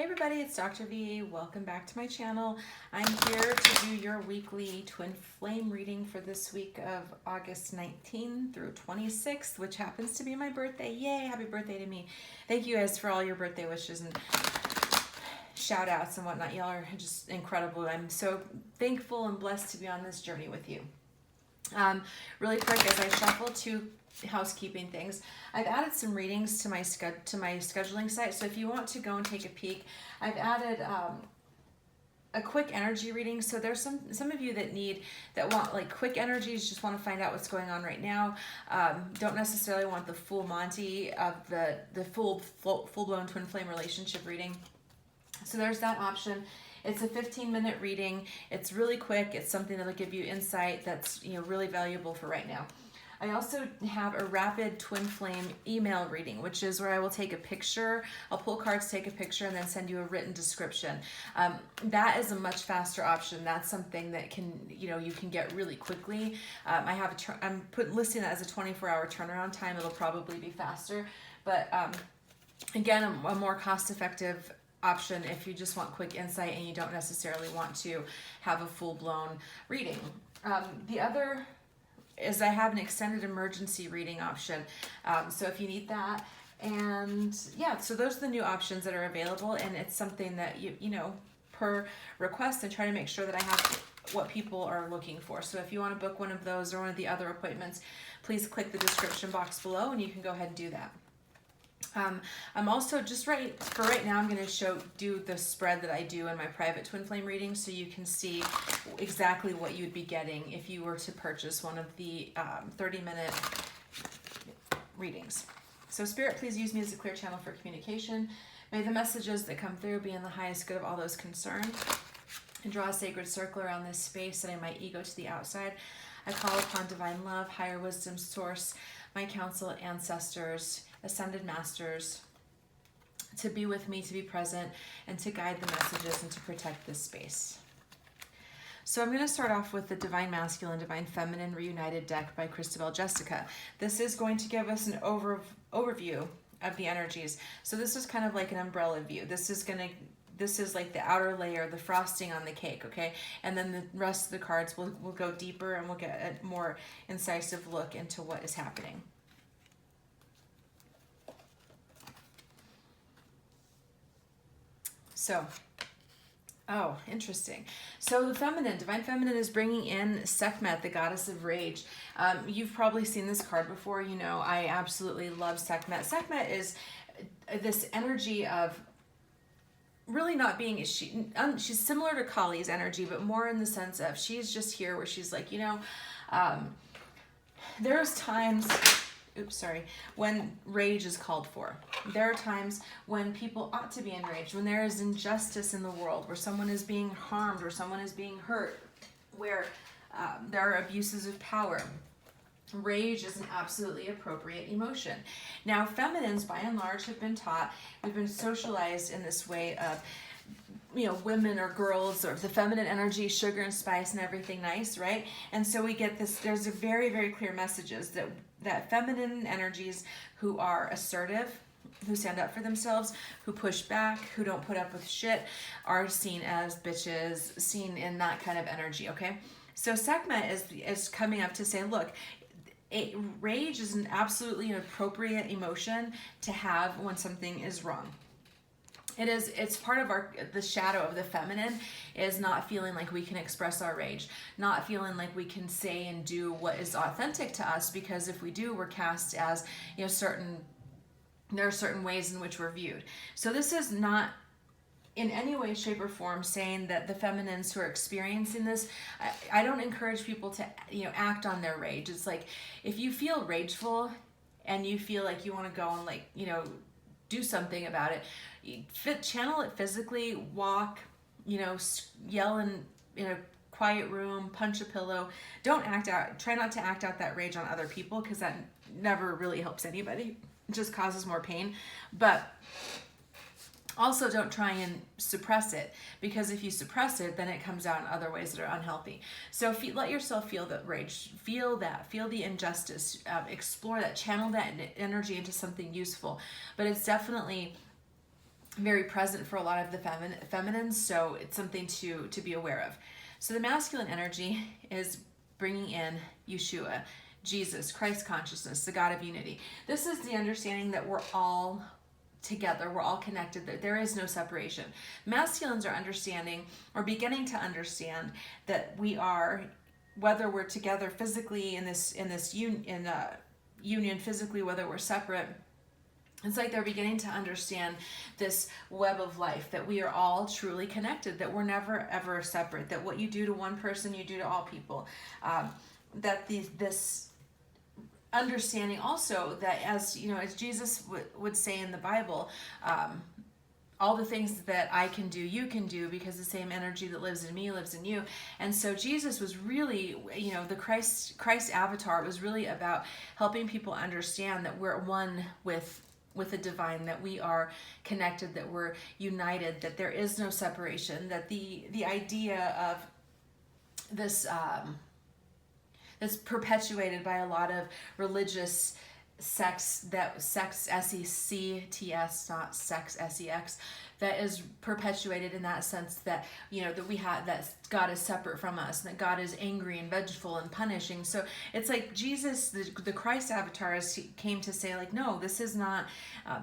Hey everybody, it's Dr. V. Welcome back to my channel. I'm here to do your weekly twin flame reading for this week of August 19 through 26th, which happens to be my birthday. Yay, happy birthday to me. Thank you guys for all your birthday wishes and shout outs and whatnot. Y'all are just incredible. I'm so thankful and blessed to be on this journey with you. Really quick, as I shuffle two housekeeping things, I've added some readings to my scheduling site. So if you want to go and take a peek, I've added a quick energy reading. So there's some of you that want like quick energies, just want to find out what's going on right now. Don't necessarily want the full Monty of the full-blown twin flame relationship reading. So there's that option. It's a 15-minute reading. It's really quick. It's something that'll give you insight that's really valuable for right now. I also have a rapid twin flame email reading, which is where I will take a picture. I'll pull cards, take a picture, and then send you a written description. That is a much faster option. That's something that you can get really quickly. I'm listing that as a 24-hour turnaround time. It'll probably be faster, but again, a more cost-effective option if you just want quick insight and you don't necessarily want to have a full-blown reading. The other is I have an extended emergency reading option. So if you need that, and yeah, so those are the new options that are available, and it's something that you per request, and try to make sure that I have what people are looking for. So if you want to book one of those or one of the other appointments, please click the description box below and you can go ahead and do that. I'm also right now, I'm going to do the spread that I do in my private twin flame reading, so you can see exactly what you'd be getting if you were to purchase one of the 30-minute readings. So Spirit, please use me as a clear channel for communication. May the messages that come through be in the highest good of all those concerned, and draw a sacred circle around this space, setting my ego to the outside. I call upon divine love, higher wisdom source, my council, ancestors, ascended masters, to be with me, to be present, and to guide the messages and to protect this space. So I'm going to start off with the Divine Masculine, Divine Feminine Reunited deck by Christabel Jessica. This is going to give us an overview of the energies. So this is kind of like an umbrella view. This is like the outer layer, the frosting on the cake, okay? And then the rest of the cards will go deeper, and we'll get a more incisive look into what is happening. So, oh, interesting. So the feminine, Divine Feminine, is bringing in Sekhmet, the goddess of rage. You've probably seen this card before. I absolutely love Sekhmet. Sekhmet is this energy of really not being, she's similar to Kali's energy, but more in the sense of she's just here where she's like, there's times, when rage is called for. There are times when people ought to be enraged, when there is injustice in the world, where someone is being harmed, or someone is being hurt, where there are abuses of power. Rage is an absolutely appropriate emotion. Now, feminines, by and large, have been taught, we've been socialized in this way of, women or girls, or the feminine energy, sugar and spice and everything nice, right? And so we get this, there's a very, very clear messages that feminine energies who are assertive, who stand up for themselves, who push back, who don't put up with shit, are seen as bitches, seen in that kind of energy, okay? So Sekhmet is coming up to say, look, rage is an absolutely appropriate emotion to have when something is wrong. It's part of the shadow of the feminine, is not feeling like we can express our rage, not feeling like we can say and do what is authentic to us, because if we do, we're cast as, there are certain ways in which we're viewed. So this is not in any way, shape, or form saying that the feminines who are experiencing this, I don't encourage people to, act on their rage. It's like, if you feel rageful and you feel like you want to go and do something about it, channel it physically, walk, yell in a quiet room, punch a pillow. Try not to act out that rage on other people, because that never really helps anybody. It just causes more pain. But also don't try and suppress it, because if you suppress it, then it comes out in other ways that are unhealthy. So let yourself feel that rage, feel the injustice, explore that, channel that energy into something useful. But it's definitely very present for a lot of the feminine, so it's something to be aware of. So the masculine energy is bringing in Yeshua, Jesus, Christ consciousness, the God of unity. This is the understanding that we're all together, we're all connected, that there is no separation. Masculines are understanding, or beginning to understand, that we are, whether we're together physically in this union physically, whether we're separate, it's like they're beginning to understand this web of life, that we are all truly connected, that we're never ever separate, that what you do to one person, you do to all people. That this understanding also that, as you know, as Jesus would say in the Bible, all the things that I can do, you can do, because the same energy that lives in me lives in you. And so Jesus was really, you know, the Christ avatar was really about helping people understand that we're one with the divine, that we are connected, that we're united, that there is no separation, that the idea of this that's perpetuated by a lot of religious sects, that sex, S-E-C-T-S, not sex, S-E-X, that is perpetuated in that sense, that, you know, that we have, that God is separate from us, and that God is angry and vengeful and punishing. So it's like Jesus, the Christ avatar, came to say, like, no, this is not,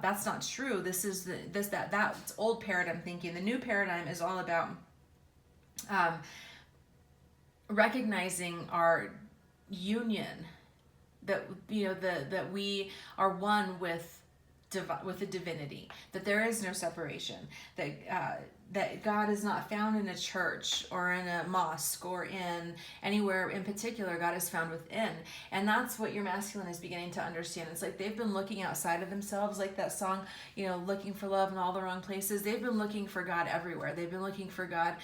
that's not true. This is that's old paradigm thinking. The new paradigm is all about recognizing our union, that, you know, that we are one with the divinity, that there is no separation, that God is not found in a church or in a mosque or in anywhere in particular. God is found within. And that's what your masculine is beginning to understand. It's like they've been looking outside of themselves, like that song, you know, looking for love in all the wrong places. They've been looking for God everywhere. They've been looking for God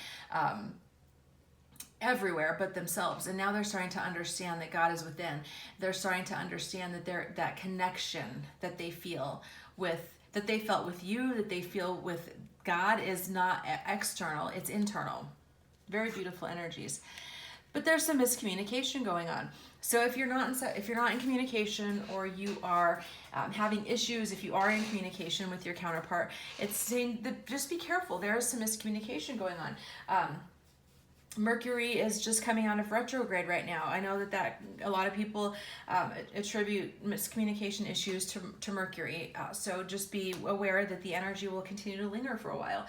everywhere but themselves, and now they're starting to understand that God is within. They're starting to understand that that connection that they feel with, that they felt with you, that they feel with God, is not external, it's internal. Very beautiful energies. But there's some miscommunication going on. So if you're not in communication, or you are having issues, if you are in communication with your counterpart, it's saying that just be careful. There is some miscommunication going on. Mercury is just coming out of retrograde right now. I know that a lot of people attribute miscommunication issues to Mercury. So just be aware that the energy will continue to linger for a while.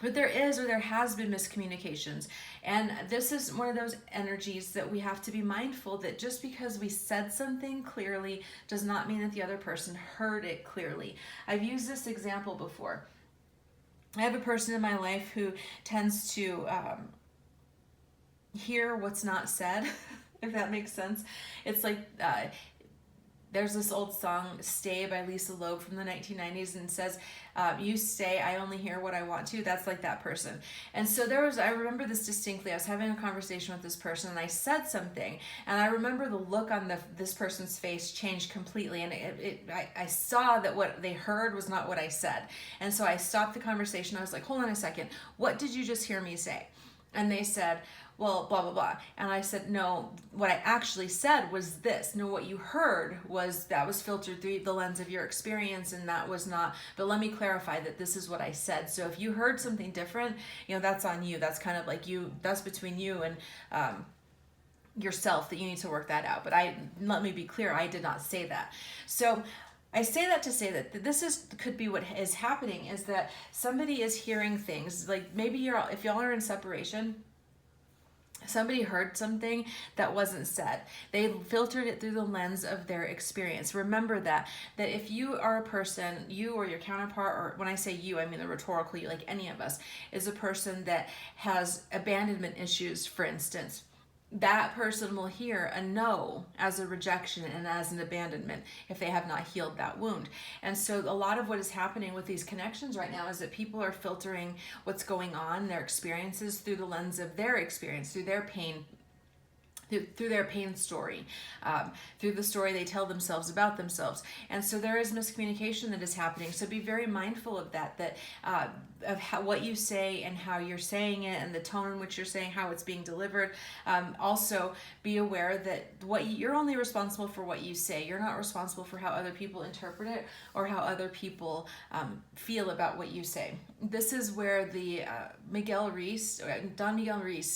But there has been miscommunications. And this is one of those energies that we have to be mindful that just because we said something clearly does not mean that the other person heard it clearly. I've used this example before. I have a person in my life who tends to hear what's not said, if that makes sense. It's like there's this old song, Stay by Lisa Loeb from the 1990s, and it says, you stay, I only hear what I want to. That's like that person. And so I remember this distinctly. I was having a conversation with this person, and I said something, and I remember the look on this person's face changed completely, and I saw that what they heard was not what I said. And so I stopped the conversation. I was like, hold on a second, what did you just hear me say? And they said, well, blah, blah, blah. And I said, no, what I actually said was this. No, what you heard was, that was filtered through the lens of your experience, and that was not, but let me clarify that this is what I said. So if you heard something different, you know, that's on you. That's kind of like that's between you and yourself, that you need to work that out. But let me be clear, I did not say that. So I say that to say that could be what is happening, is that somebody is hearing things, like maybe if y'all are in separation, somebody heard something that wasn't said. They filtered it through the lens of their experience. Remember that if you are a person, you or your counterpart, or when I say you, I mean the rhetorical you, like any of us, is a person that has abandonment issues, for instance. That person will hear a no as a rejection and as an abandonment if they have not healed that wound. And so a lot of what is happening with these connections right now is that people are filtering what's going on, their experiences, through the lens of their experience, through their pain, through their pain story, through the story they tell themselves about themselves. And so there is miscommunication that is happening. So be very mindful of that of what you say and how you're saying it, and the tone in which you're saying, how it's being delivered. Also be aware that you're only responsible for what you say. You're not responsible for how other people interpret it or how other people feel about what you say. This is where the Don Miguel Ruiz,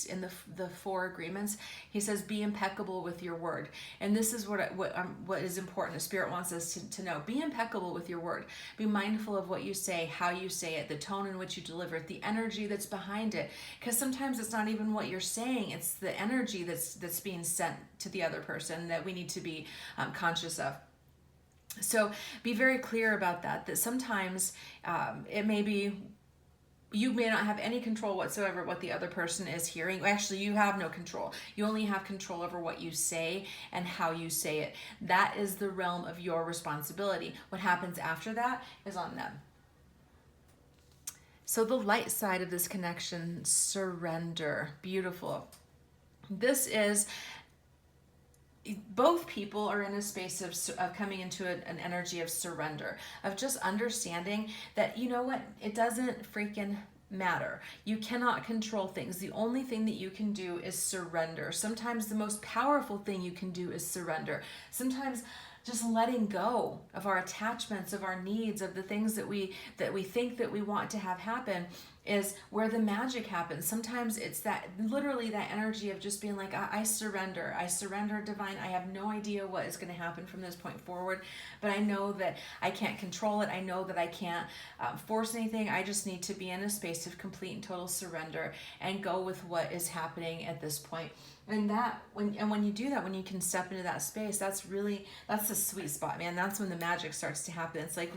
in the Four Agreements, he says, be impeccable with your word. And this is what is important. The Spirit wants us to know. Be impeccable with your word. Be mindful of what you say, how you say it, the tone in which you deliver it, the energy that's behind it. Because sometimes it's not even what you're saying, it's the energy that's being sent to the other person that we need to be conscious of. So be very clear about that sometimes it may be, you may not have any control whatsoever what the other person is hearing. Actually, you have no control. You only have control over what you say and how you say it. That is the realm of your responsibility. What happens after that is on them. So the light side of this connection, surrender. Beautiful. This is, both people are in a space of coming into an energy of surrender, of just understanding that, you know what, it doesn't freaking matter. You cannot control things. The only thing that you can do is surrender. Sometimes the most powerful thing you can do is surrender. Sometimes just letting go of our attachments, of our needs, of the things that we think that we want to have happen is where the magic happens. Sometimes it's that, literally that energy of just being like, I surrender, divine. I have no idea what is going to happen from this point forward, but I know that I can't control it. I know that I can't force anything. I just need to be in a space of complete and total surrender and go with what is happening at this point. And when you do that, when you can step into that space, that's the sweet spot, man. That's when the magic starts to happen. It's like,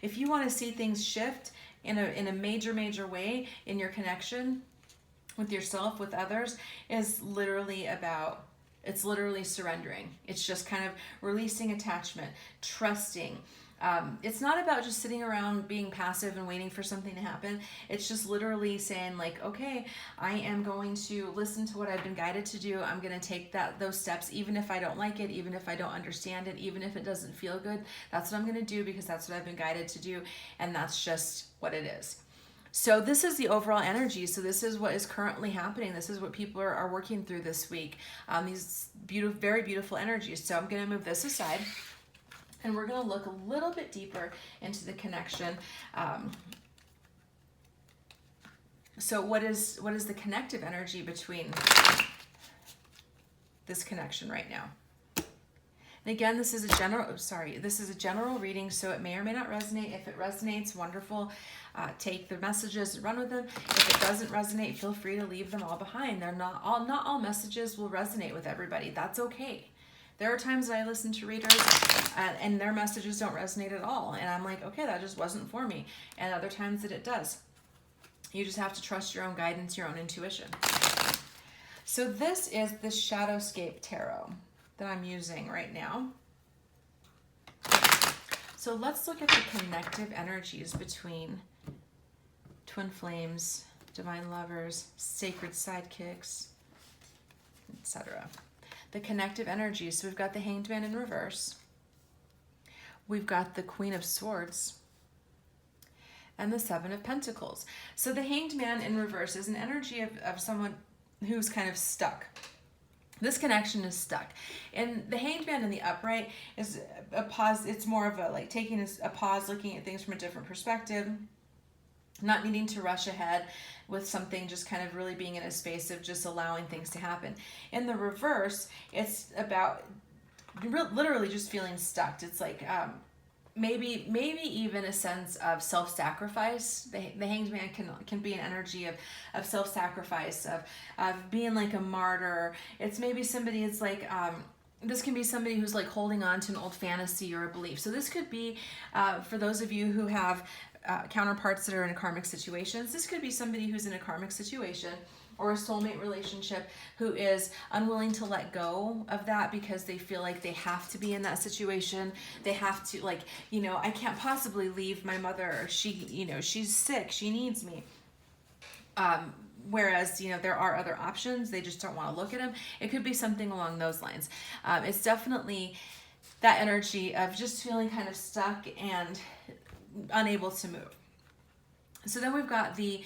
if you want to see things shift in a major way in your connection with yourself, with others, is literally surrendering. It's just kind of releasing attachment, trusting. It's not about just sitting around being passive and waiting for something to happen. It's just literally saying like, okay, I am going to listen to what I've been guided to do. I'm going to take those steps, even if I don't like it, even if I don't understand it, even if it doesn't feel good. That's what I'm going to do because that's what I've been guided to do. And that's just what it is. So this is the overall energy. So this is what is currently happening. This is what people are working through this week. These very beautiful energies. So I'm going to move this aside. And we're going to look a little bit deeper into the connection. So what is the connective energy between this connection right now? And again, this is a general reading, so it may or may not resonate. If it resonates, wonderful. Take the messages and run with them. If it doesn't resonate, feel free to leave them all behind. Not all messages will resonate with everybody. That's okay. There are times that I listen to readers and their messages don't resonate at all. And I'm like, okay, that just wasn't for me. And other times that it does. You just have to trust your own guidance, your own intuition. So this is the Shadowscape Tarot that I'm using right now. So let's look at the connective energies between twin flames, divine lovers, sacred sidekicks, etc. The connective energies. So we've got the Hanged Man in reverse. We've got the Queen of Swords and the Seven of Pentacles. So the Hanged Man in reverse is an energy of someone who's kind of stuck. This connection is stuck. And the Hanged Man in the upright is a pause. It's more of a like taking a pause, looking at things from a different perspective, not needing to rush ahead with something, just kind of really being in a space of just allowing things to happen. In the reverse, it's about literally just feeling stuck. It's like maybe even a sense of self-sacrifice. The Hanged Man can be an energy of self-sacrifice, of being like a martyr. It's maybe somebody, it's like this can be somebody who's like holding on to an old fantasy or a belief. So this could be for those of you who have counterparts that are in karmic situations. This could be somebody who's in a karmic situation or a soulmate relationship who is unwilling to let go of that because they feel like they have to be in that situation. They have to, like, I can't possibly leave my mother. She's sick. She needs me. whereas, you know, there are other options, they just don't want to look at them. It could be something along those lines. It's definitely that energy of just feeling kind of stuck and unable to move. So then we've got the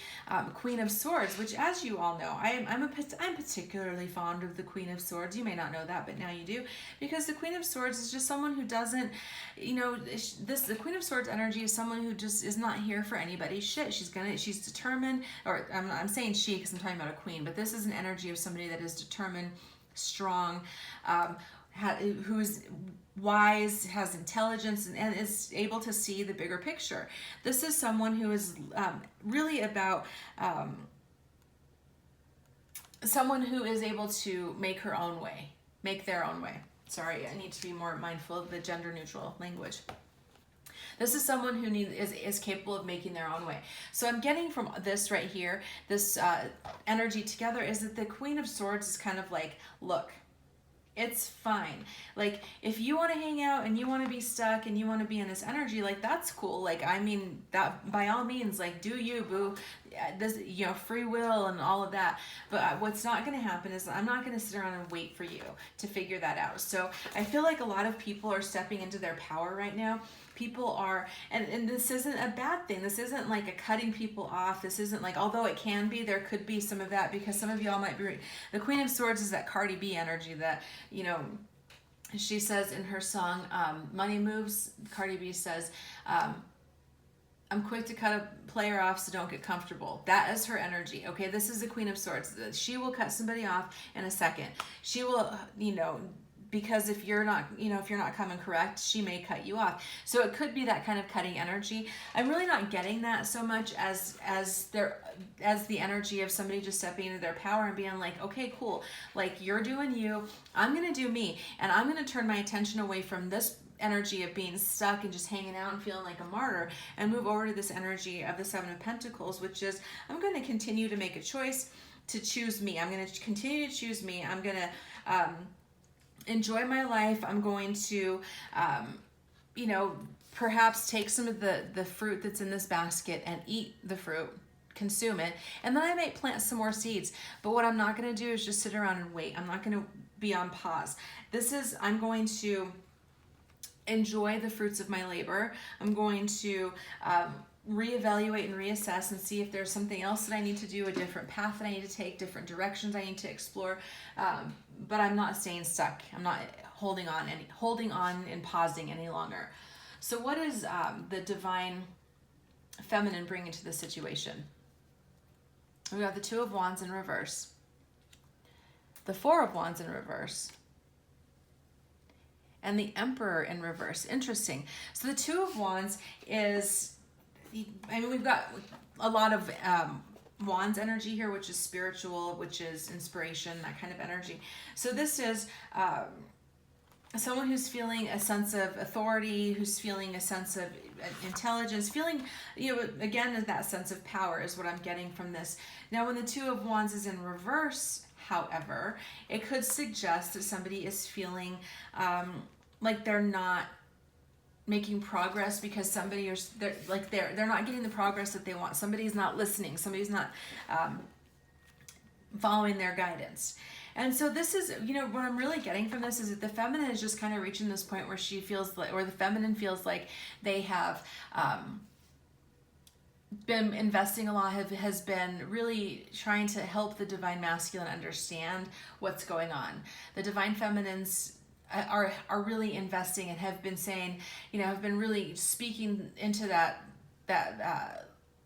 Queen of Swords, which, as you all know, I'm particularly fond of the Queen of Swords. You may not know that, but now you do, because the Queen of Swords is just someone who doesn't, you know, the Queen of Swords energy is someone who just is not here for anybody's shit. She's determined, or I'm saying she because I'm talking about a queen, but this is an energy of somebody that is determined, strong, who's wise, has intelligence, and is able to see the bigger picture. This is someone who is really about someone who is able to make their own way. Sorry, I need to be more mindful of the gender neutral language. This is someone who is capable of making their own way. So I'm getting from this right here, this energy together, is that the Queen of Swords is kind of like, look, it's fine. Like, if you want to hang out and you want to be stuck and you want to be in this energy, like, that's cool. Like, I mean, that by all means, like, do you, boo. This, you know, free will and all of that. But what's not going to happen is I'm not going to sit around and wait for you to figure that out. So I feel like a lot of people are stepping into their power right now. People are, and this isn't a bad thing. This isn't like a cutting people off. This isn't like, although it can be, there could be some of that, because some of y'all might be, the Queen of Swords is that Cardi B energy that, you know, she says in her song, Money Moves, Cardi B says, I'm quick to cut a player off, so don't get comfortable. That is her energy. Okay, this is the Queen of Swords. She will cut somebody off in a second. She will, you know, because if you're not, you know, if you're not coming correct, she may cut you off. So it could be that kind of cutting energy. I'm really not getting that so much as the energy of somebody just stepping into their power and being like, okay, cool. Like, you're doing you, I'm going to do me, and I'm going to turn my attention away from this energy of being stuck and just hanging out and feeling like a martyr, and move over to this energy of the Seven of Pentacles, which is, I'm going to continue to make a choice to choose me. I'm going to continue to choose me. I'm going to enjoy my life. I'm going to, you know, perhaps take some of the fruit that's in this basket and eat the fruit, consume it, and then I might plant some more seeds. But what I'm not going to do is just sit around and wait. I'm not going to be on pause. I'm going to enjoy the fruits of my labor. I'm going to reevaluate and reassess and see if there's something else that I need to do, a different path that I need to take, different directions I need to explore. But I'm not staying stuck. I'm not holding on and pausing any longer. So what is the divine feminine bringing to the situation? We got the Two of Wands in reverse, the Four of Wands in reverse, and the Emperor in reverse. Interesting. So the Two of Wands is, I mean, we've got a lot of Wands energy here, which is spiritual, which is inspiration, that kind of energy. So this is someone who's feeling a sense of authority, who's feeling a sense of intelligence, feeling, you know, again, that sense of power is what I'm getting from this. Now, when the Two of Wands is in reverse, however, it could suggest that somebody is feeling like they're not making progress because they're not getting the progress that they want. Somebody's not listening. Somebody's not following their guidance. And so this is, you know, what I'm really getting from this is that the feminine is just kind of reaching this point where she feels like, or the feminine feels like they have been investing a lot, has been really trying to help the divine masculine understand what's going on. The divine feminines are really investing and have been saying, you know, have been really speaking into that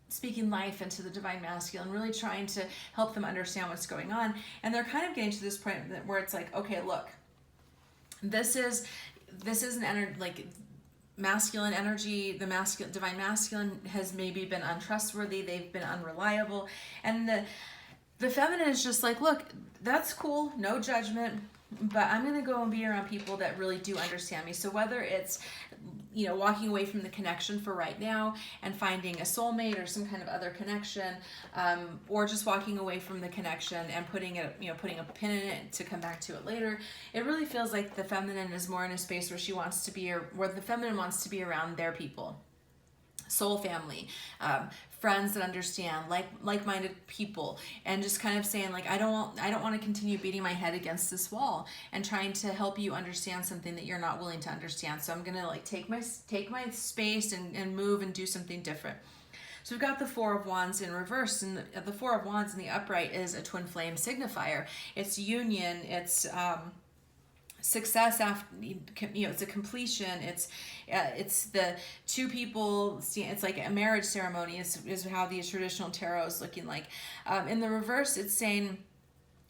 speaking life into the divine masculine, really trying to help them understand what's going on. And they're kind of getting to this point where it's like, okay, look, this is an energy, like masculine energy, the divine masculine has maybe been untrustworthy, they've been unreliable, and the feminine is just like, look, that's cool, no judgment, but I'm going to go and be around people that really do understand me. So whether it's, you know, walking away from the connection for right now and finding a soulmate or some kind of other connection, or just walking away from the connection and putting a pin in it to come back to it later, it really feels like the feminine is more in a space where she wants to be, or where the feminine wants to be around their people. Soul family, friends that understand, like-minded people, and just kind of saying like, I don't want to continue beating my head against this wall and trying to help you understand something that you're not willing to understand. So I'm gonna like take my space and move and do something different. So we've got the Four of Wands in reverse, and the Four of Wands in the upright is a twin flame signifier. It's union, it's success after, it's a completion, it's the two people, it's like a marriage ceremony is how the traditional tarot is looking like. In the reverse, it's saying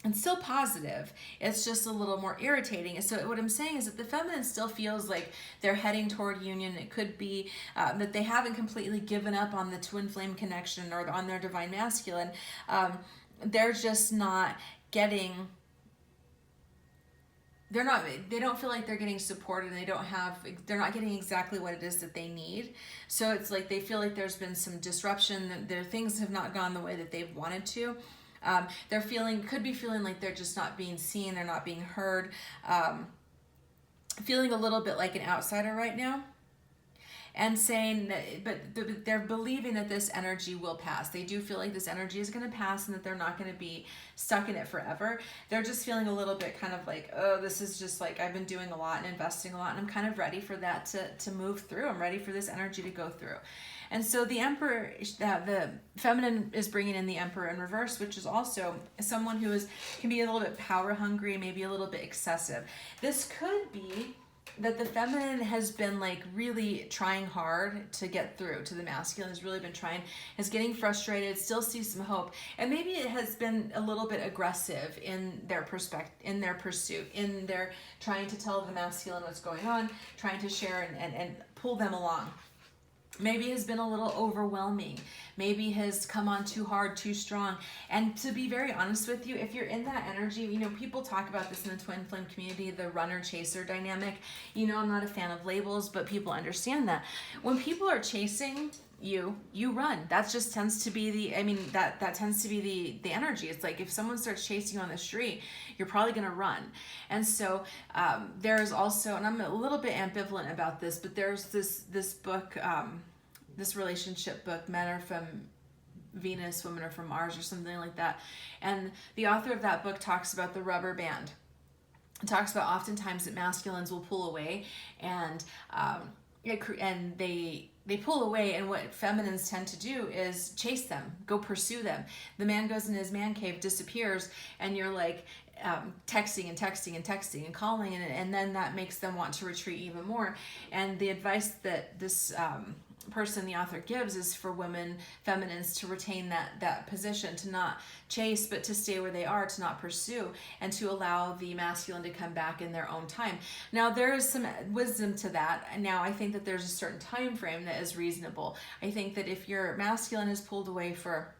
it's still positive, it's just a little more irritating. So what I'm saying is that the feminine still feels like they're heading toward union. It could be that they haven't completely given up on the twin flame connection or on their divine masculine. They're just not getting, they don't feel like they're getting supported, and they're not getting exactly what it is that they need. So it's like they feel like there's been some disruption, that their things have not gone the way that they've wanted to. They're could be feeling like they're just not being seen, they're not being heard, feeling a little bit like an outsider right now. And saying that, but they're believing that this energy will pass. They do feel like this energy is going to pass and that they're not going to be stuck in it forever. They're just feeling a little bit kind of like, oh, this is just like, I've been doing a lot and investing a lot, and I'm kind of ready for that to move through. I'm ready for this energy to go through. And so the Emperor, the feminine is bringing in the Emperor in reverse, which is also someone who can be a little bit power hungry, maybe a little bit excessive. This could be that the feminine has been like really trying hard to get through to the masculine, has really been trying, is getting frustrated, still sees some hope, and maybe it has been a little bit aggressive in their pursuit, in their trying to tell the masculine what's going on, trying to share and pull them along. Maybe has been a little overwhelming, maybe has come on too hard, too strong. And to be very honest with you, if you're in that energy, people talk about this in the twin flame community, the runner chaser dynamic. I'm not a fan of labels, but people understand that. When people are chasing you run. That just tends to be that tends to be the energy. It's like if someone starts chasing you on the street, you're probably going to run. And so there's also, and I'm a little bit ambivalent about this, but there's this book, this relationship book, Men Are From Venus, Women Are From Mars, or something like that. And the author of that book talks about the rubber band. It talks about oftentimes that masculines will pull away, and they pull away, and what feminines tend to do is chase them, go pursue them. The man goes in his man cave, disappears, and you're like texting and calling, and then that makes them want to retreat even more. And the advice that this person, the author, gives is for women, feminines, to retain that position, to not chase, but to stay where they are, to not pursue, and to allow the masculine to come back in their own time. Now, there is some wisdom to that. Now, I think that there's a certain time frame that is reasonable. I think that if your masculine is pulled away for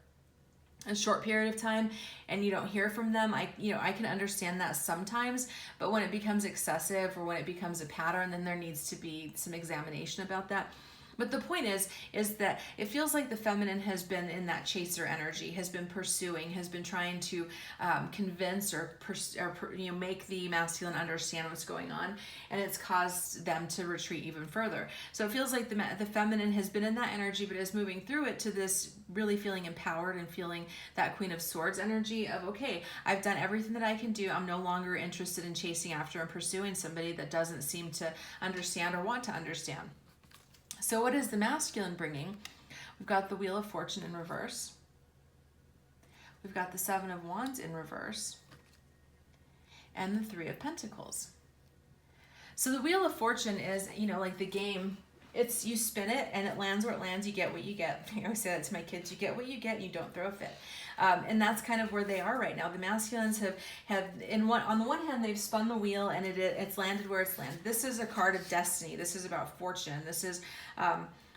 a short period of time and you don't hear from them, I can understand that sometimes, but when it becomes excessive or when it becomes a pattern, then there needs to be some examination about that. But the point is that it feels like the feminine has been in that chaser energy, has been pursuing, has been trying to convince or make the masculine understand what's going on, and it's caused them to retreat even further. So it feels like the feminine has been in that energy, but is moving through it to this really feeling empowered and feeling that Queen of Swords energy of, okay, I've done everything that I can do. I'm no longer interested in chasing after and pursuing somebody that doesn't seem to understand or want to understand. So what is the masculine bringing? We've got the Wheel of Fortune in reverse. We've got the Seven of Wands in reverse. And the Three of Pentacles. So the Wheel of Fortune is, like the game. It's, you spin it and it lands where it lands. You get what you get. I always say that to my kids. You get what you get. You don't throw a fit. And that's kind of where they are right now. The masculines have on the one hand, they've spun the wheel and it's landed where it's landed. This is a card of destiny. This is about fortune. This is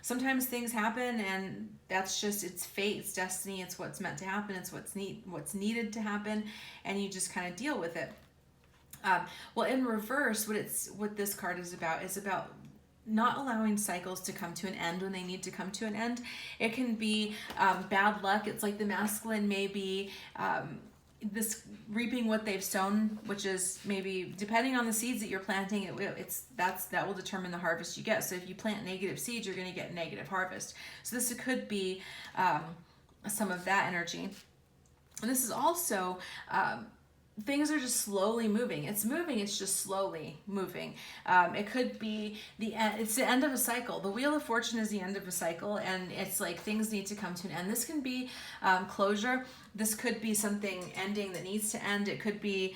sometimes things happen, and that's just, it's fate, it's destiny, it's what's meant to happen, it's what's needed to happen, and you just kind of deal with it. Well, in reverse, what this card is about not allowing cycles to come to an end when they need to come to an end. It can be bad luck. It's like the masculine may be this reaping what they've sown, which is maybe depending on the seeds that you're planting, that will determine the harvest you get. So if you plant negative seeds, you're going to get negative harvest. So this could be some of that energy. And this is also things are just slowly moving. It's moving, it's just slowly moving. It could be it's the end of a cycle. The Wheel of Fortune is the end of a cycle, and it's like things need to come to an end. This can be closure. This could be something ending that needs to end. It could be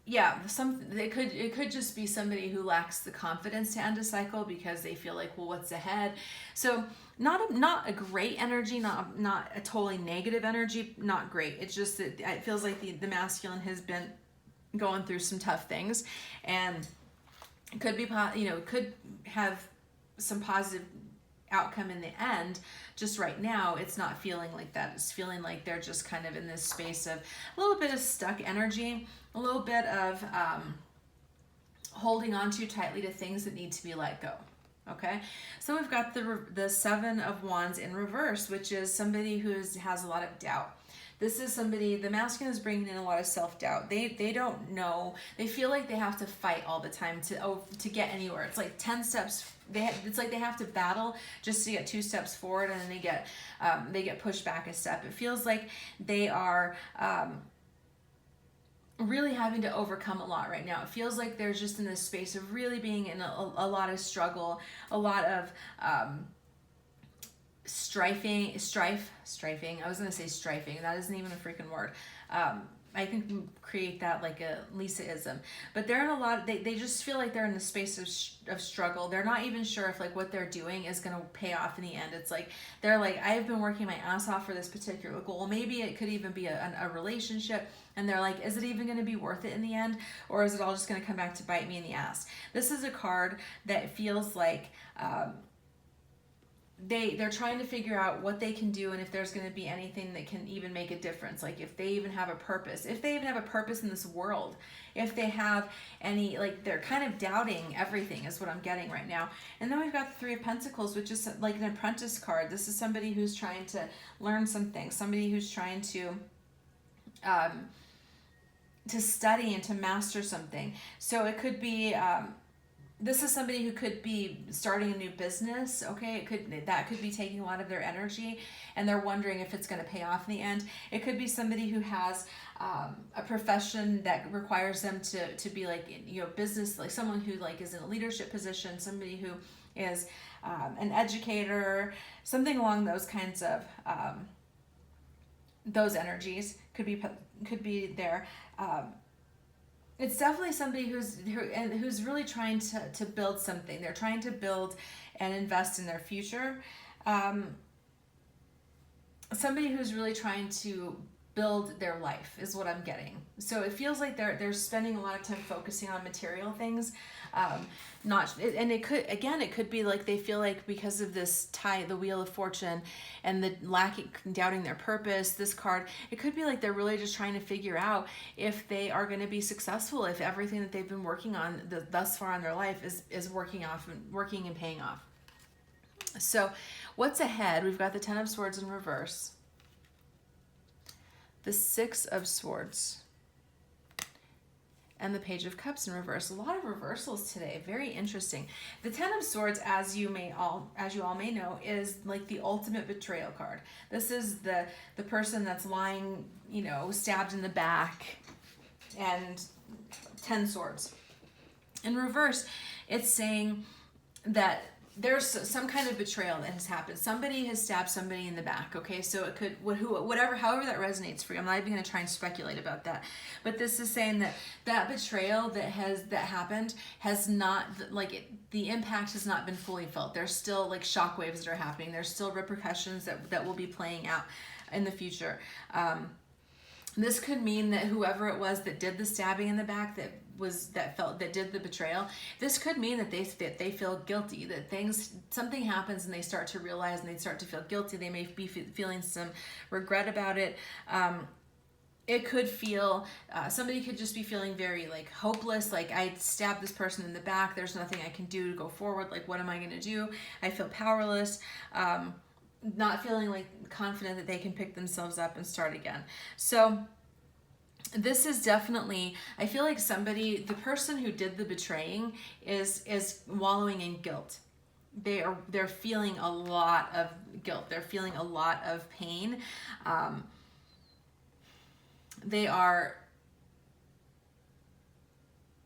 it could just be somebody who lacks the confidence to end a cycle because they feel like, well, what's ahead? So not a great energy, not a totally negative energy, not great. It's just that it feels like the masculine has been going through some tough things, and it could be, could have some positive outcome in the end. Just right now, it's not feeling like that. It's feeling like they're just kind of in this space of a little bit of stuck energy, a little bit of holding on too tightly to things that need to be let go. Okay, so we've got the Seven of Wands in reverse, which is somebody who has a lot of doubt. This is somebody, the masculine is bringing in a lot of self-doubt. They don't know. They feel like they have to fight all the time to get anywhere. It's like 10 steps. It's like they have to battle just to get 2 steps forward, and then they get pushed back a step. It feels like they are really having to overcome a lot right now. It feels like they're just in this space of really being in a lot of struggle, a lot of strifing. I was going to say strifing. That isn't even a freaking word. I can create that like a Lisa-ism. But they're in a lot, they just feel like they're in the space of struggle. They're not even sure if like what they're doing is going to pay off in the end. It's like, they're like, I've been working my ass off for this particular goal. Maybe it could even be a relationship. And they're like, is it even going to be worth it in the end? Or is it all just going to come back to bite me in the ass? This is a card that feels like, they're trying to figure out what they can do, and if there's going to be anything that can even make a difference, like if they even have a purpose, in this world, if they have any, like they're kind of doubting everything is what I'm getting right now. And then we've got the Three of Pentacles, which is like an apprentice card. This is somebody who's trying to learn something, somebody who's trying to study and to master something. So it could be this is somebody who could be starting a new business. Okay, that could be taking a lot of their energy, and they're wondering if it's going to pay off in the end. It could be somebody who has a profession that requires them to be like, business, like someone who like is in a leadership position, somebody who is an educator, something along those kinds of those energies could be there. It's definitely somebody who's really trying to build something. They're trying to build and invest in their future. Somebody who's really trying to build their life is what I'm getting. So it feels like they're spending a lot of time focusing on material things. It could be like they feel like because of this the Wheel of Fortune, and the doubting their purpose, this card, it could be like they're really just trying to figure out if they are going to be successful, if everything that they've been working on thus far in their life is working and paying off. So what's ahead? We've got the Ten of Swords in reverse, the Six of Swords, and the Page of Cups in reverse. A lot of reversals today. Very interesting. The Ten of Swords, as you all may know, is like the ultimate betrayal card. This is the person that's lying, stabbed in the back, and 10 swords. In reverse, it's saying that there's some kind of betrayal that has happened. Somebody has stabbed somebody in the back, okay? So it could, however that resonates for you. I'm not even going to try and speculate about that. But this is saying that betrayal that happened has not, the impact has not been fully felt. There's still like shockwaves that are happening. There's still repercussions that will be playing out in the future. This could mean that whoever it was that did the stabbing in the back, that did the betrayal, this could mean that they feel guilty, that something happens and they start to realize and they start to feel guilty. They may be feeling some regret about it. It could feel, somebody could just be feeling very like hopeless, like I stabbed this person in the back, there's nothing I can do to go forward, like what am I going to do? I feel powerless. not feeling like confident that they can pick themselves up and start again. So this is definitely, I feel like somebody, the person who did the betraying is wallowing in guilt. They're feeling a lot of guilt. They're feeling a lot of pain. They are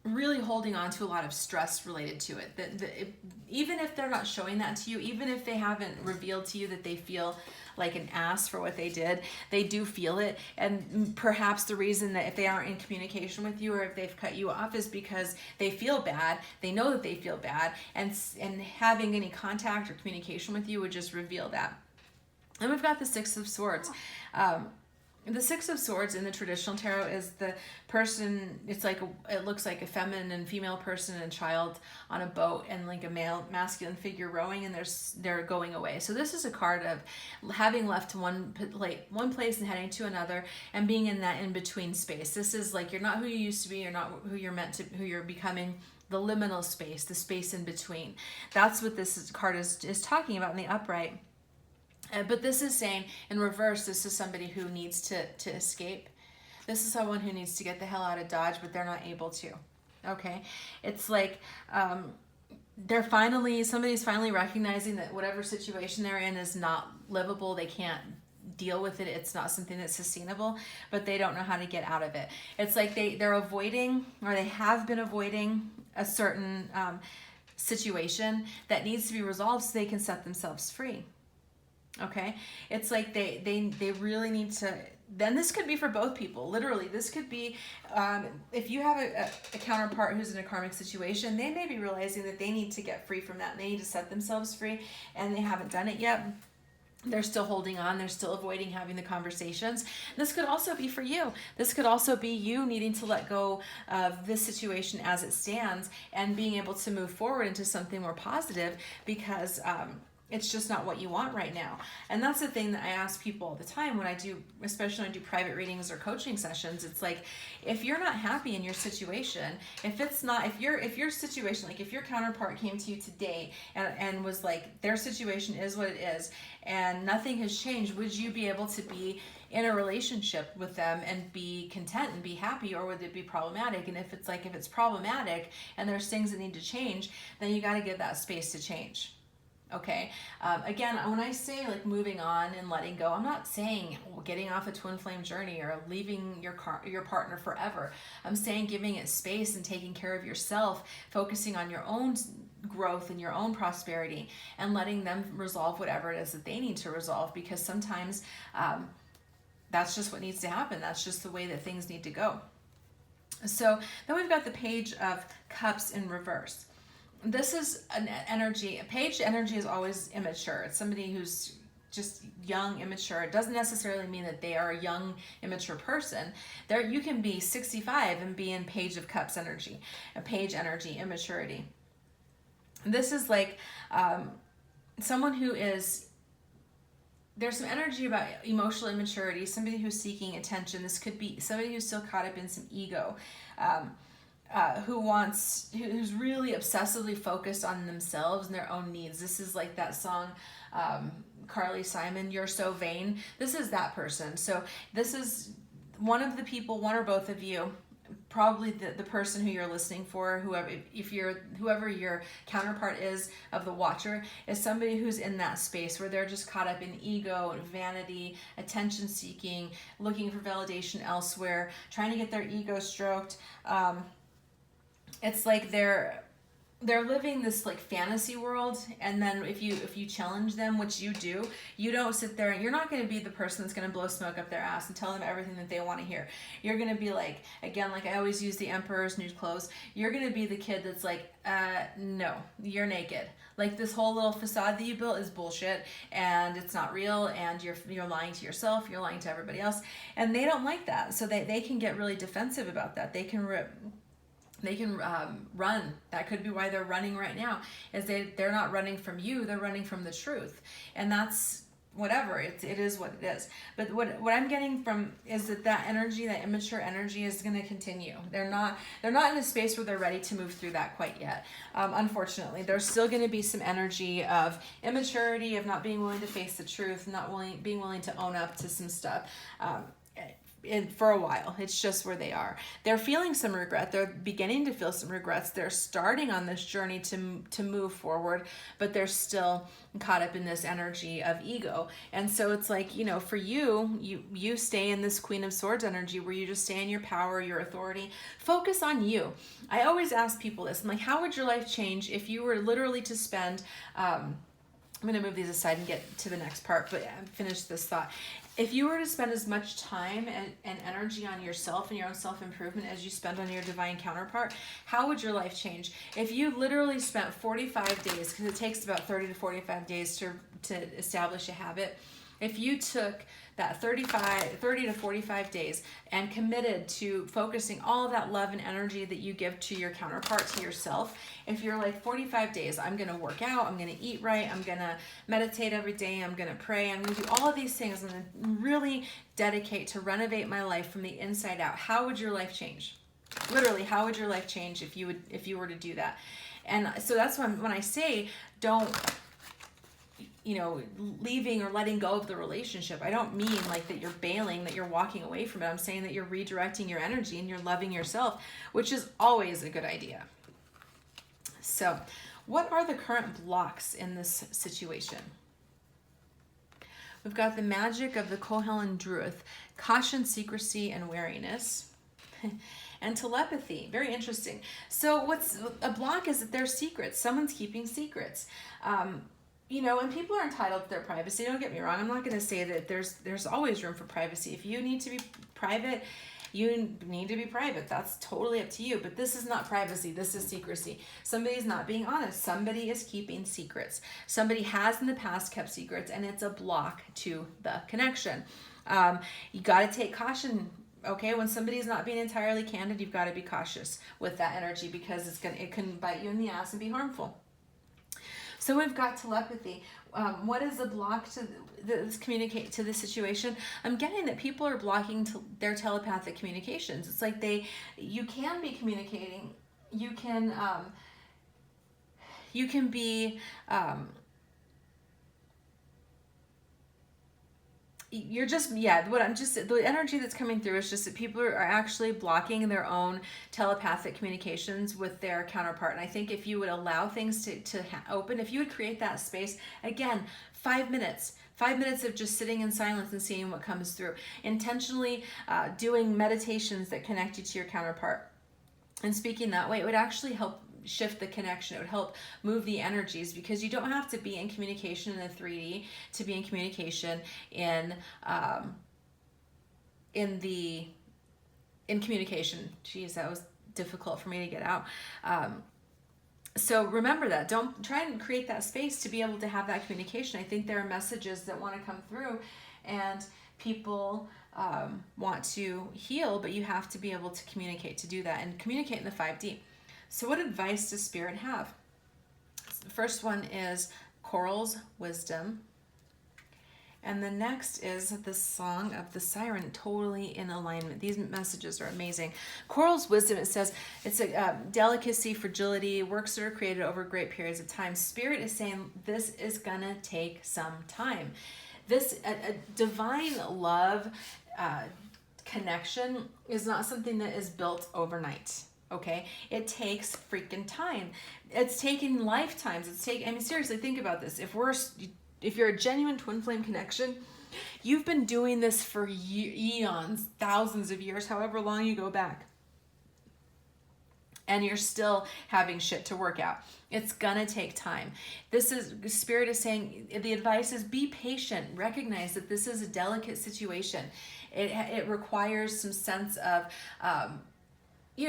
really holding on to a lot of stress related to it. Even if they're not showing that to you, even if they haven't revealed to you that they feel like an ass for what they did, they do feel it. And perhaps the reason that if they aren't in communication with you or if they've cut you off is because they feel bad. They know that they feel bad, and having any contact or communication with you would just reveal that. And we've got the Six of Swords. The Six of Swords in the traditional tarot is the person, it looks like a feminine and female person and child on a boat, and like a masculine figure rowing, and they're going away. So this is a card of having left one place and heading to another, and being in that in-between space. This is like, you're not who you used to be, you're not who you're meant to, who you're becoming, the liminal space, the space in between. That's what this card is talking about in the upright. But this is saying, in reverse, this is somebody who needs to escape. This is someone who needs to get the hell out of Dodge, but they're not able to. Okay? It's like somebody's finally recognizing that whatever situation they're in is not livable. They can't deal with it. It's not something that's sustainable, but they don't know how to get out of it. It's like they're avoiding, or they have been avoiding, a certain situation that needs to be resolved so they can set themselves free. Okay, it's like they really need to. Then this could be for both people. Literally, this could be if you have a counterpart who's in a karmic situation, they may be realizing that they need to get free from that. And they need to set themselves free, and they haven't done it yet. They're still holding on. They're still avoiding having the conversations. This could also be for you. This could also be you needing to let go of this situation as it stands and being able to move forward into something more positive, because it's just not what you want right now. And that's the thing that I ask people all the time when I do, especially when I do private readings or coaching sessions. It's like, if you're not happy in your situation, if your situation, like if your counterpart came to you today and was like, their situation is what it is and nothing has changed, would you be able to be in a relationship with them and be content and be happy, or would it be problematic? And if it's problematic and there's things that need to change, then you got to give that space to change. Okay. Again, when I say like moving on and letting go, I'm not saying getting off a twin flame journey or leaving your partner forever. I'm saying giving it space and taking care of yourself, focusing on your own growth and your own prosperity, and letting them resolve whatever it is that they need to resolve, because sometimes that's just what needs to happen. That's just the way that things need to go. So then we've got the Page of Cups in reverse. This is an energy. A page energy is always immature. It's somebody who's just young, immature. It doesn't necessarily mean that they are a young, immature person. You can be 65 and be in Page of Cups energy, a page energy, immaturity. This is like someone who is, there's some energy about emotional immaturity, somebody who's seeking attention. This could be somebody who's still caught up in some ego. Who's really obsessively focused on themselves and their own needs. This is like that song, Carly Simon, You're So Vain. This is that person. So this is one of the people, one or both of you, probably the person who you're listening for, whoever your counterpart is of the watcher, is somebody who's in that space where they're just caught up in ego and vanity, attention seeking, looking for validation elsewhere, trying to get their ego stroked. It's like they're living this like fantasy world, and then if you challenge them, which you do, you don't sit there, and you're not going to be the person that's going to blow smoke up their ass and tell them everything that they want to hear. You're going to be like, again, like I always use the Emperor's New Clothes. You're going to be the kid that's like, no, you're naked. Like this whole little facade that you built is bullshit, and it's not real, and you're lying to yourself, you're lying to everybody else, and they don't like that. So they can get really defensive about that. They can run. That could be why they're running right now, is they're not running from you, they're running from the truth. And that's whatever, it is what it is. But what I'm getting from is that energy, that immature energy, is going to continue. They're not in a space where they're ready to move through that quite yet. Unfortunately, there's still going to be some energy of immaturity, of not being willing to face the truth, being willing to own up to some stuff. For a while, it's just where they are. They're feeling some regret. They're beginning to feel some regrets. They're starting on this journey to move forward, but they're still caught up in this energy of ego. And so it's like, for you stay in this Queen of Swords energy where you just stay in your power, your authority. Focus on you. I always ask people this. I'm like, how would your life change if you were literally to spend, I'm going to move these aside and get to the next part, but finish this thought. If you were to spend as much time and energy on yourself and your own self-improvement as you spend on your divine counterpart, how would your life change? If you literally spent 45 days, because it takes about 30 to 45 days to establish a habit, if you took that 30 to 45 days and committed to focusing all of that love and energy that you give to your counterpart, to yourself, if you're like 45 days, I'm going to work out, I'm going to eat right, I'm going to meditate every day, I'm going to pray, I'm going to do all of these things, I'm going to really dedicate to renovate my life from the inside out, how would your life change? Literally, how would your life change if you were to do that? And so that's when I say don't, leaving or letting go of the relationship. I don't mean like that you're bailing, that you're walking away from it. I'm saying that you're redirecting your energy and you're loving yourself, which is always a good idea. So, what are the current blocks in this situation? We've got the magic of the Kohelin Druid, caution, secrecy, and wariness. And telepathy, very interesting. So what's a block is that there's secrets. Someone's keeping secrets. And people are entitled to their privacy. Don't get me wrong. I'm not going to say that there's always room for privacy. If you need to be private, you need to be private. That's totally up to you. But this is not privacy. This is secrecy. Somebody's not being honest. Somebody is keeping secrets. Somebody has in the past kept secrets, and it's a block to the connection. You got to take caution. Okay, when somebody's not being entirely candid, you've got to be cautious with that energy because it can bite you in the ass and be harmful. So we've got telepathy. What is the block to this communicate to the situation? I'm getting that people are blocking their telepathic communications. It's like you can be communicating. You can be. The energy that's coming through is just that people are actually blocking their own telepathic communications with their counterpart. And I think if you would allow things to open, if you would create that space, again, 5 minutes of just sitting in silence and seeing what comes through, intentionally doing meditations that connect you to your counterpart and speaking that way, it would actually help shift the connection. It would help move the energies because you don't have to be in communication in the 3D to be in communication in communication. Geez, that was difficult for me to get out. So remember that. Don't try and create that space to be able to have that communication. I think there are messages that want to come through and people want to heal, but you have to be able to communicate to do that and communicate in the 5D. So what advice does Spirit have? The first one is Coral's wisdom. And the next is the Song of the Siren, totally in alignment. These messages are amazing. Coral's wisdom, it says, it's a delicacy, fragility, works that are created over great periods of time. Spirit is saying this is going to take some time. This a divine love connection is not something that is built overnight. Okay, it takes freaking time. It's taking lifetimes. Seriously, think about this. If you're a genuine twin flame connection, you've been doing this for eons, thousands of years, however long you go back. And you're still having shit to work out. It's gonna take time. Spirit is saying, the advice is be patient. Recognize that this is a delicate situation. It requires some sense of,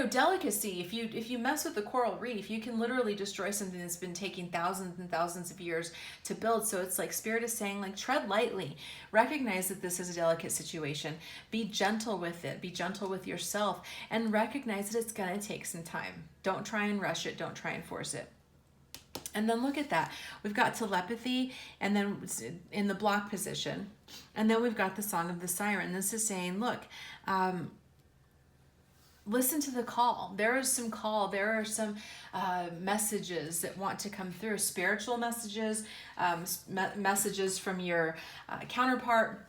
delicacy. If you mess with the coral reef, you can literally destroy something that's been taking thousands and thousands of years to build. So it's like Spirit is saying, like, tread lightly. Recognize that this is a delicate situation. Be gentle with it. Be gentle with yourself. And recognize that it's going to take some time. Don't try and rush it. Don't try and force it. And then look at that. We've got telepathy, and then in the block position. And then we've got the Song of the Siren. This is saying, look, listen to the call. There is some call. There are some messages that want to come through. Spiritual messages, messages from your counterpart,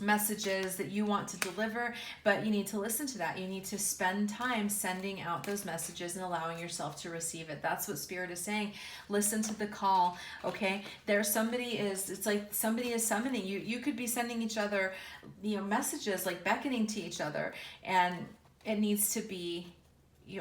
messages that you want to deliver, but you need to listen to that. You need to spend time sending out those messages and allowing yourself to receive it. That's what Spirit is saying. Listen to the call. Okay, it's like somebody is summoning you. You could be sending each other, messages, like beckoning to each other, and it needs to be,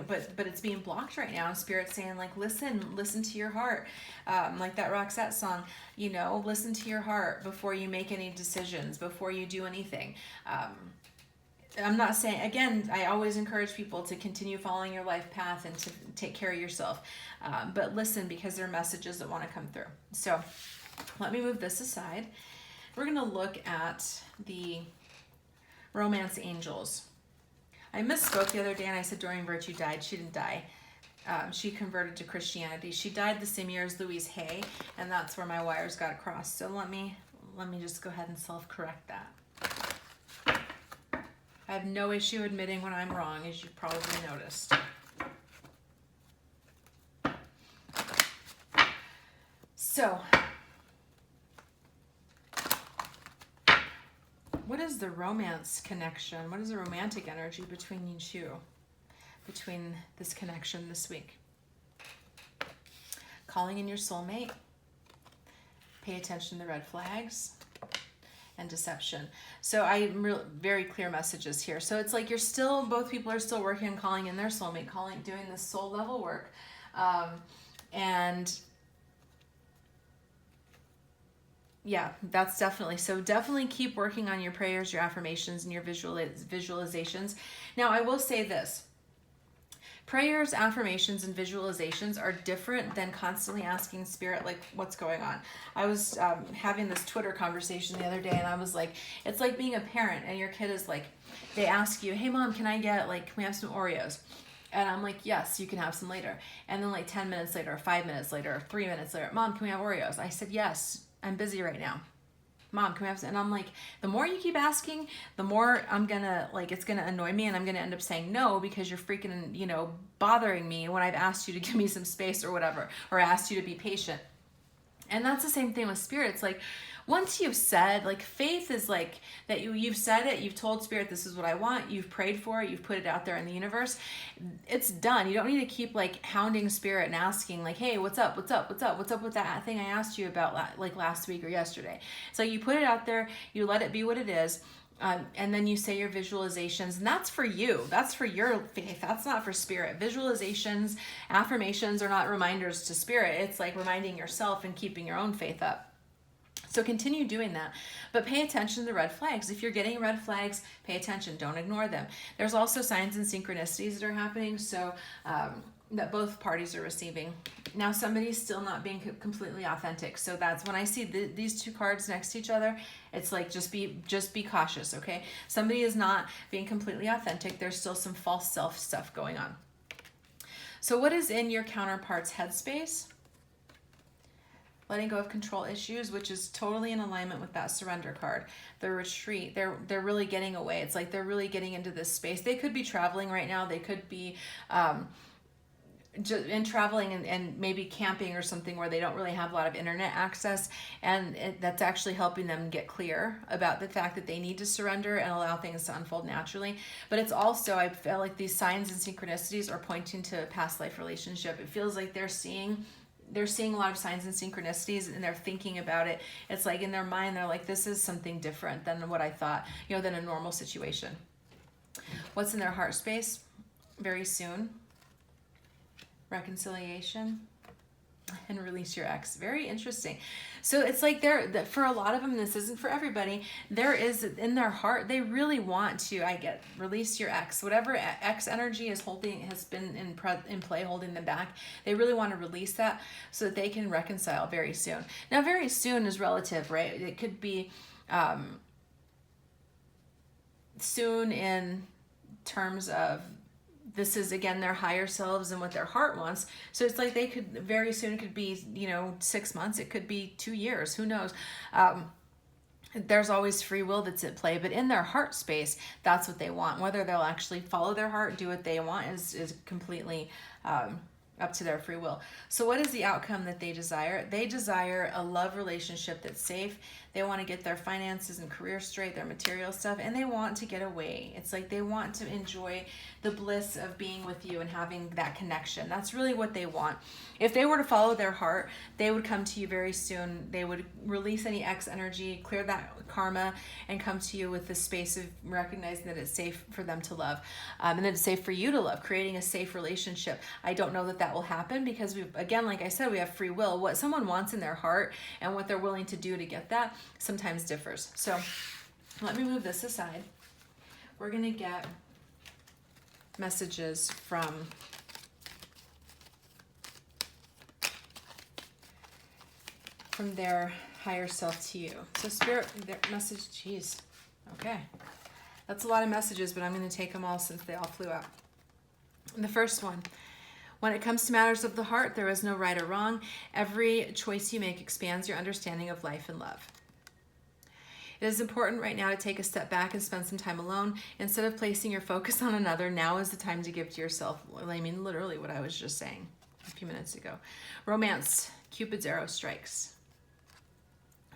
but it's being blocked right now. And Spirit's saying, like, listen to your heart. Like that Roxette song, listen to your heart before you make any decisions, before you do anything. I'm not saying, again, I always encourage people to continue following your life path and to take care of yourself. But listen, because there are messages that want to come through. So let me move this aside. We're going to look at the romance angels. I misspoke the other day and I said Doreen Virtue died. She didn't die. She converted to Christianity. She died the same year as Louise Hay, and that's where my wires got crossed. So let me just go ahead and self-correct that. I have no issue admitting when I'm wrong, as you've probably noticed. So, what is the romance connection? What is the romantic energy between you two? Between this connection this week? Calling in your soulmate. Pay attention to the red flags. And deception. So very clear messages here. So it's like both people are still working on calling in their soulmate, doing this soul level work. And yeah, that's definitely keep working on your prayers, your affirmations, and your visualizations. Now, I will say this. Prayers, affirmations, and visualizations are different than constantly asking Spirit, like, what's going on. I was having this Twitter conversation the other day, and I was like, it's like being a parent, and your kid is like, they ask you, hey, Mom, can we have some Oreos? And I'm like, yes, you can have some later. And then like 10 minutes later, or 5 minutes later, or 3 minutes later, Mom, can we have Oreos? I said, yes, I'm busy right now. Mom, can we have some? And I'm like, the more you keep asking, the more it's gonna annoy me, and I'm gonna end up saying no because you're freaking, bothering me when I've asked you to give me some space or whatever, or asked you to be patient. And that's the same thing with Spirit. It's like, once you've said, like, faith is like that you've said it, you've told Spirit, this is what I want, you've prayed for it, you've put it out there in the universe, it's done. You don't need to keep like hounding Spirit and asking like, hey, what's up with that thing I asked you about like last week or yesterday. So you put it out there, you let it be what it is. And then you say your visualizations, and that's for you. That's for your faith. That's not for Spirit. Visualizations, affirmations are not reminders to Spirit. It's like reminding yourself and keeping your own faith up. So continue doing that, but pay attention to the red flags. If you're getting red flags, pay attention. Don't ignore them. There's also signs and synchronicities that are happening, so that both parties are receiving. Now, somebody's still not being completely authentic. So that's when I see these two cards next to each other, it's like, just be cautious, okay? Somebody is not being completely authentic. There's still some false self stuff going on. So what is in your counterpart's headspace? Letting go of control issues, which is totally in alignment with that surrender card. The retreat, they're really getting away. It's like they're really getting into this space. They could be traveling right now. They could be traveling and maybe camping or something where they don't really have a lot of internet access, and that's actually helping them get clear about the fact that they need to surrender and allow things to unfold naturally. But it's also, I feel like these signs and synchronicities are pointing to a past life relationship. It feels like they're seeing a lot of signs and synchronicities, and they're thinking about it. It's like in their mind, they're like, this is something different than what I thought, than a normal situation. What's in their heart space? Very soon. Reconciliation and release your ex. Very interesting. So it's like for a lot of them, this isn't for everybody, there is in their heart, they really want to, release your ex. Whatever ex energy has been in play, holding them back, they really want to release that so that they can reconcile very soon. Now, very soon is relative, right? It could be soon in terms of this is again their higher selves and what their heart wants. So it's like they could very soon, it could be 6 months, it could be 2 years, who knows. There's always free will that's at play, but in their heart space, that's what they want. Whether they'll actually follow their heart, do what they want, is completely up to their free will. So what is the outcome that they desire? They desire a love relationship that's safe. They want to get their finances and career straight, their material stuff, and they want to get away. It's like they want to enjoy the bliss of being with you and having that connection. That's really what they want. If they were to follow their heart, they would come to you very soon. They would release any X energy, clear that karma, and come to you with the space of recognizing that it's safe for them to love, and that it's safe for you to love, creating a safe relationship. I don't know that that will happen because again, like I said, we have free will. What someone wants in their heart and what they're willing to do to get that sometimes differs. So let me move this aside. We're going to get messages from their higher self to you. So Spirit, their message, geez, okay. That's a lot of messages, but I'm going to take them all since they all flew out. And the first one, when it comes to matters of the heart, there is no right or wrong. Every choice you make expands your understanding of life and love. It is important right now to take a step back and spend some time alone. Instead of placing your focus on another, now is the time to give to yourself. I mean, literally what I was just saying a few minutes ago. Romance, Cupid's arrow strikes.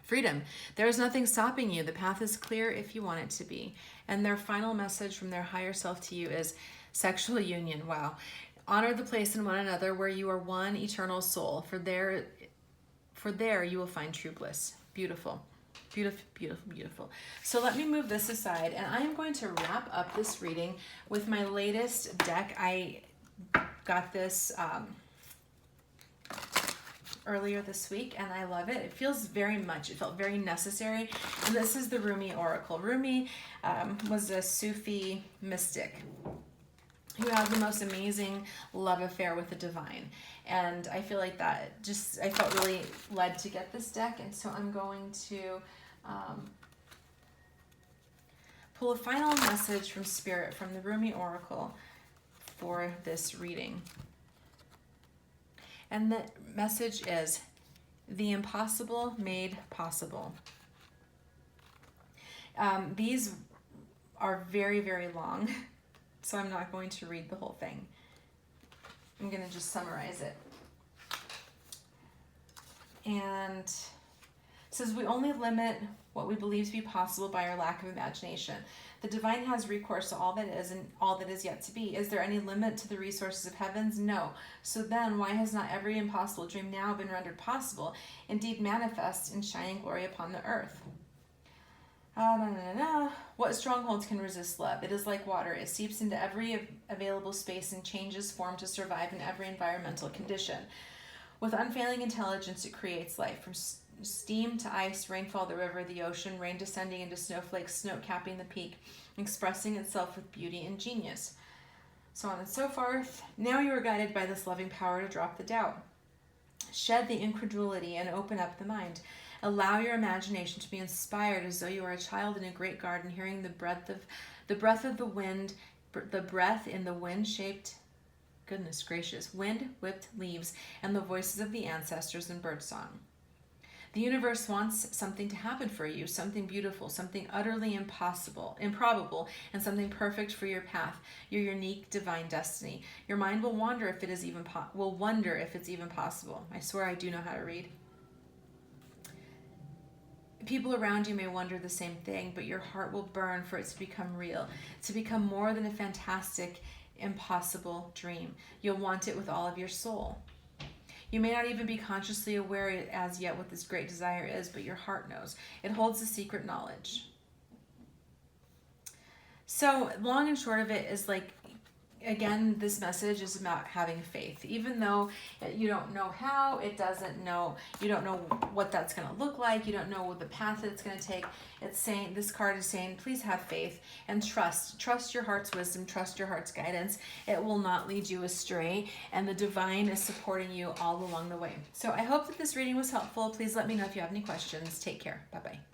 Freedom, there is nothing stopping you. The path is clear if you want it to be. And their final message from their higher self to you is sexual union. Wow. Honor the place in one another where you are one eternal soul. For there you will find true bliss. Beautiful. Beautiful, beautiful, beautiful. So let me move this aside, and I am going to wrap up this reading with my latest deck. I got this earlier this week, and I love it. It felt very necessary. And this is the Rumi Oracle. Rumi was a Sufi mystic who had the most amazing love affair with the divine. And I feel like I felt really led to get this deck, and so I'm going to pull a final message from Spirit from the Rumi Oracle for this reading. And the message is, the impossible made possible. These are very, very long, so I'm not going to read the whole thing. I'm going to just summarize it. And it says, we only limit what we believe to be possible by our lack of imagination. The divine has recourse to all that is and all that is yet to be. Is there any limit to the resources of heavens? No. So then, why has not every impossible dream now been rendered possible, indeed manifest in shining glory upon the earth? What strongholds can resist love? It is like water. It seeps into every available space and changes form to survive in every environmental condition. With unfailing intelligence, it creates life. From steam to ice, rainfall, the river, the ocean, rain descending into snowflakes, snow capping the peak, expressing itself with beauty and genius. So on and so forth. Now you are guided by this loving power to drop the doubt. Shed the incredulity and open up the mind. Allow your imagination to be inspired as though you are a child in a great garden, hearing the breath of the wind, the breath in the wind-shaped, goodness gracious, wind-whipped leaves, and the voices of the ancestors in birdsong. The universe wants something to happen for you, something beautiful, something utterly improbable, and something perfect for your path, your unique divine destiny. Your mind will wonder if it is wonder if it's even possible. I swear I do know how to read. People around you may wonder the same thing, but your heart will burn for it to become real, to become more than a fantastic, impossible dream. You'll want it with all of your soul. You may not even be consciously aware as yet what this great desire is, but your heart knows. It holds the secret knowledge. So long and short of it is like, again, this message is about having faith. Even though you don't know how, you don't know what that's going to look like, you don't know what the path that it's going to take. It's saying, this card is saying, please have faith and trust. Trust your heart's wisdom, trust your heart's guidance. It will not lead you astray, and the divine is supporting you all along the way. So I hope that this reading was helpful. Please let me know if you have any questions. Take care. Bye-bye.